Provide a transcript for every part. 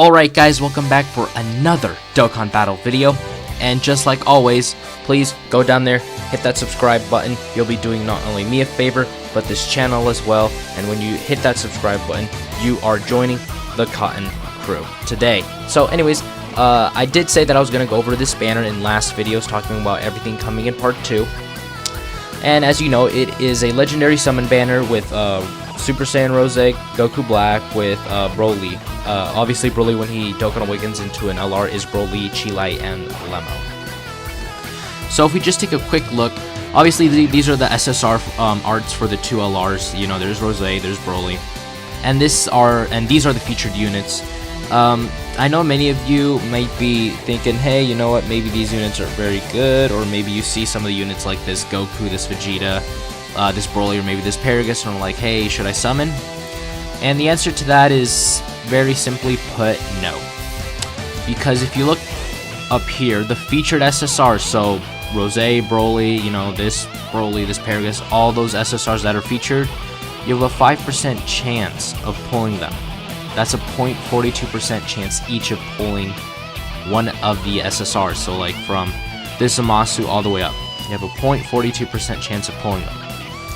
Alright guys, welcome back for another Dokkan Battle video, and just like always, please go down there, hit that subscribe button. You'll be doing not only me a favor, but this channel as well, and when you hit that subscribe button, you are joining the Cotton Crew today. So anyways, I did say that I was going to go over this banner in last videos, talking about everything coming in part 2, and as you know, it is a legendary summon banner with Super Saiyan Rose, Goku Black with Broly. Obviously, Broly, when he Dokkan Awakens into an LR, is Broly, Cheelai, and Lemo. So if we just take a quick look, obviously these are the SSR arts for the two LRs. You know, there's Rose, there's Broly, and these are the featured units. I know many of you might be thinking, hey, you know what, maybe these units are very good, or maybe you see some of the units like this Goku, this Vegeta, this Broly, or maybe this Paragus, and I'm like, hey, should I summon? And the answer to that is very simply put, no. Because if you look up here, the featured SSRs, so Rose, Broly, you know, this Broly, this Paragus, all those SSRs that are featured, you have a 5% chance of pulling them. That's a 0.42% chance each of pulling one of the SSRs. So like from this Zamasu all the way up, you have a 0.42% chance of pulling them.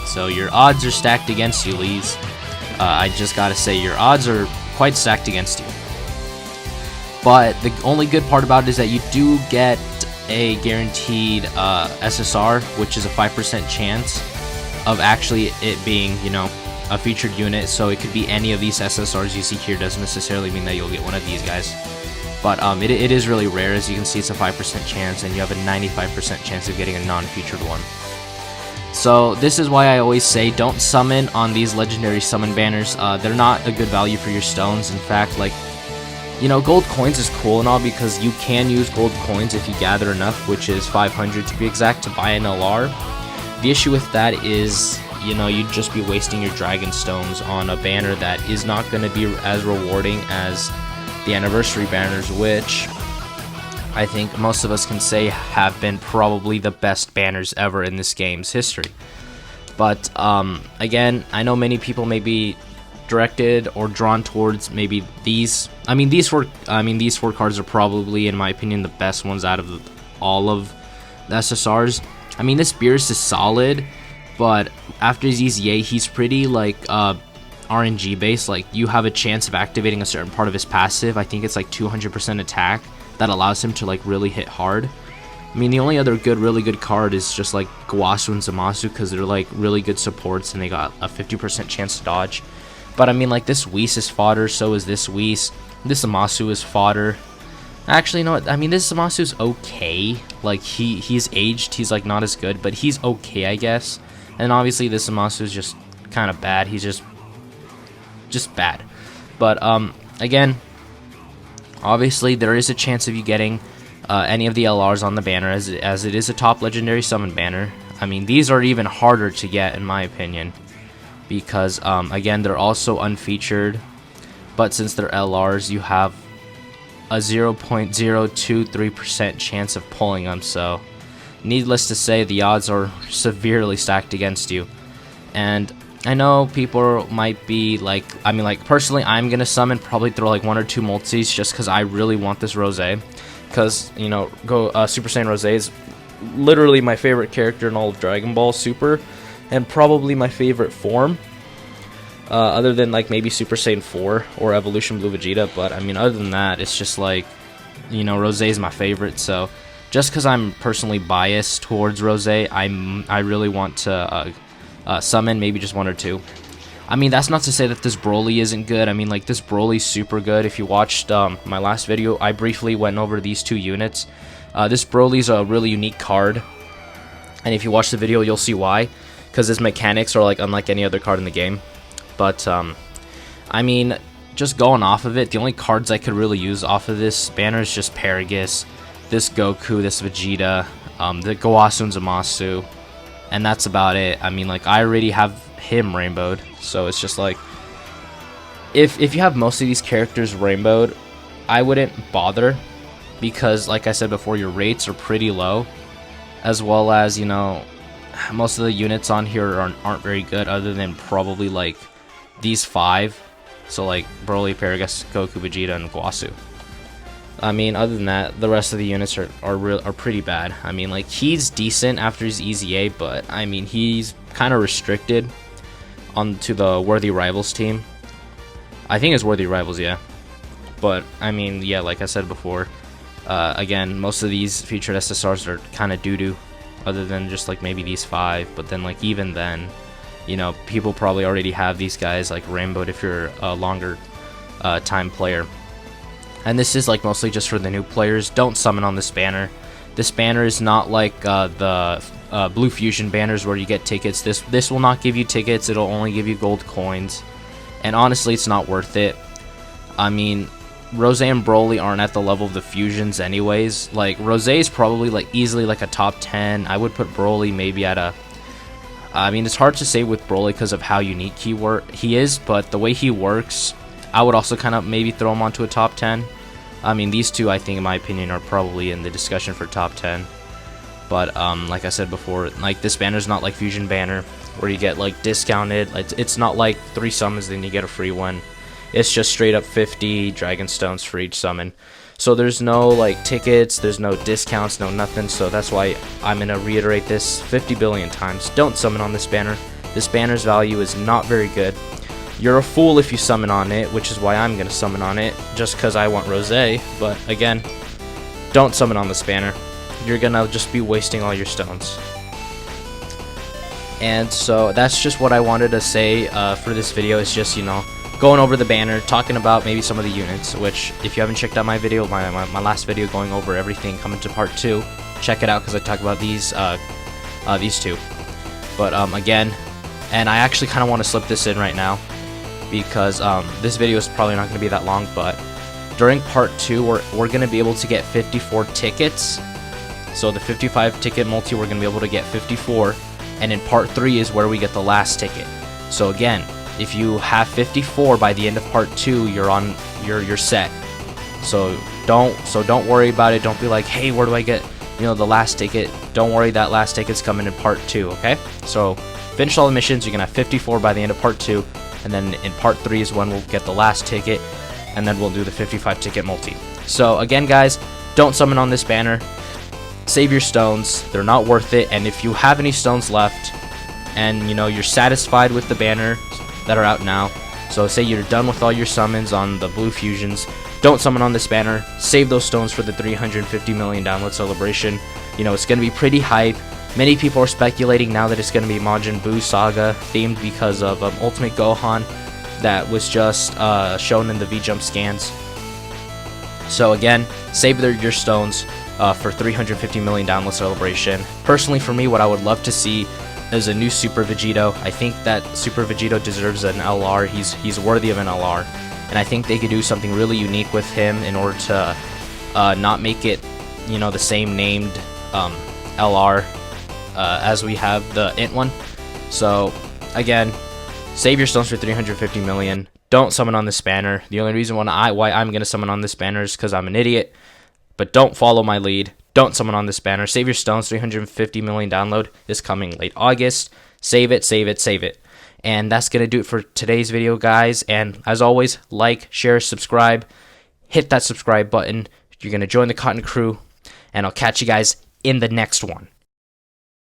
So your odds are stacked against you, Lees. I just gotta say, your odds are quite stacked against you. But the only good part about it is that you do get a guaranteed SSR, which is a 5% chance of actually it being, you know, a featured unit. So it could be any of these SSRs you see here. Doesn't necessarily mean that you'll get one of these guys. But it is really rare. As you can see, it's a 5% chance, and you have a 95% chance of getting a non-featured one. So this is why I always say don't summon on these legendary summon banners. They're not a good value for your stones. In fact, like, you know, gold coins is cool and all because you can use gold coins if you gather enough, which is 500 to be exact, to buy an LR. The issue with that is, you know, you'd just be wasting your dragon stones on a banner that is not going to be as rewarding as the anniversary banners, which I think most of us can say have been probably the best banners ever in this game's history. But again, I know many people may be directed or drawn towards maybe these. These four cards are probably, in my opinion, the best ones out of all of the SSRs. I mean, this Beerus is solid, but after ZZA, he's pretty like RNG based. Like, you have a chance of activating a certain part of his passive. I think it's like 200% attack. That allows him to like really hit hard. I mean, the only other really good card is just like Gowasu and Zamasu, because they're like really good supports and they got a 50% chance to dodge. But I mean, like, this Whis is fodder, so is this Whis. This Zamasu is fodder. Actually, no, I mean, this Zamasu is okay. Like, he's aged, he's like not as good, but he's okay, I guess. And obviously this Zamasu is just kind of bad. He's just bad. But again, obviously, there is a chance of you getting any of the LRs on the banner, as it is a top legendary summon banner. I mean, these are even harder to get, in my opinion, because, again, they're also unfeatured. But since they're LRs, you have a 0.023% chance of pulling them. So, needless to say, the odds are severely stacked against you. And I know people might be like, I mean, like, personally, I'm gonna summon, probably throw like 1 or 2 multis just because I really want this Rose, because, you know, Super Saiyan Rose is literally my favorite character in all of Dragon Ball Super, and probably my favorite form, other than like maybe Super Saiyan 4 or Evolution Blue Vegeta. But I mean, other than that, it's just like, you know, Rose is my favorite. So just because I'm personally biased towards Rose, I really want to summon maybe just 1 or 2. I mean, that's not to say that this Broly isn't good. I mean, like, this Broly's super good. If you watched my last video, I briefly went over these 2 units. This Broly's a really unique card, and if you watch the video, you'll see why, because his mechanics are like unlike any other card in the game. But I mean, just going off of it, the only cards I could really use off of this banner is just Paragus, this Goku, this Vegeta, the Gowasu and Zamasu. And that's about it. I mean, like, I already have him rainbowed, so it's just like, if you have most of these characters rainbowed, I wouldn't bother, because like I said before, your rates are pretty low, as well as, you know, most of the units on here aren't very good, other than probably like these 5. So like Broly, Paragus, Goku, Vegeta, and Guasu. I mean, other than that, the rest of the units are pretty bad. I mean, like, he's decent after his EZA, but I mean, he's kind of restricted onto the Worthy Rivals team. I think it's Worthy Rivals, yeah. But I mean, yeah, like I said before, again, most of these featured SSRs are kind of doo-doo, other than just like maybe these 5. But then, like, even then, you know, people probably already have these guys like Rainbowed if you're a longer time player. And this is like mostly just for the new players. Don't summon on this banner. This banner is not like the Blue Fusion banners where you get tickets. This will not give you tickets. It'll only give you gold coins. And honestly, it's not worth it. I mean, Rose and Broly aren't at the level of the Fusions anyways. Like, Rose is probably like easily like a top 10. I would put Broly maybe at a... I mean, it's hard to say with Broly because of how unique he is, but the way he works, I would also kind of maybe throw him onto a top 10. I mean, these two, I think, in my opinion, are probably in the discussion for top 10. But, like I said before, like, this banner's not like Fusion Banner, where you get, like, discounted. It's not like 3 summons, then you get a free one. It's just straight up 50 Dragon Stones for each summon. So there's no, like, tickets, there's no discounts, no nothing. So that's why I'm going to reiterate this 50 billion times. Don't summon on this banner. This banner's value is not very good. You're a fool if you summon on it, which is why I'm going to summon on it, just because I want Rose. But again, don't summon on this banner. You're going to just be wasting all your stones. And so that's just what I wanted to say for this video. It's just, you know, going over the banner, talking about maybe some of the units, which if you haven't checked out my video, my last video going over everything coming to part 2, check it out because I talk about these two. But again, and I actually kind of want to slip this in right now, because this video is probably not going to be that long, but during part 2 we're going to be able to get 54 tickets. So the 55 ticket multi, we're going to be able to get 54, and in part 3 is where we get the last ticket. So again, if you have 54 by the end of part 2, you're set. So don't worry about it. Don't be like, hey, where do I get, you know, the last ticket? Don't worry, that last ticket's coming in part 2, okay? So finish all the missions, you're going to have 54 by the end of part 2. And then in part 3 is when we'll get the last ticket, and then we'll do the 55 ticket multi. So again, guys, don't summon on this banner. Save your stones. They're not worth it. And if you have any stones left, and you know you're satisfied with the banner that are out now, so say you're done with all your summons on the Blue Fusions, don't summon on this banner. Save those stones for the 350 million download celebration. You know, it's going to be pretty hype. Many people are speculating now that it's going to be Majin Buu Saga themed because of Ultimate Gohan that was just shown in the V-Jump scans. So again, save your stones for 350 million download celebration. Personally, for me, what I would love to see is a new Super Vegito. I think that Super Vegito deserves an LR. He's worthy of an LR, and I think they could do something really unique with him in order to not make it, you know, the same named LR. As we have the int one. So again, save your stones for 350 million. Don't summon on this banner. The only reason why I'm gonna summon on this banner is because I'm an idiot. But don't follow my lead. Don't summon on this banner. Save your stones. 350 million download is coming late August. Save it, save it, save it. And that's gonna do it for today's video, guys. And as always, like, share, subscribe. Hit that subscribe button. You're gonna join the Cotton Crew, and I'll catch you guys in the next one.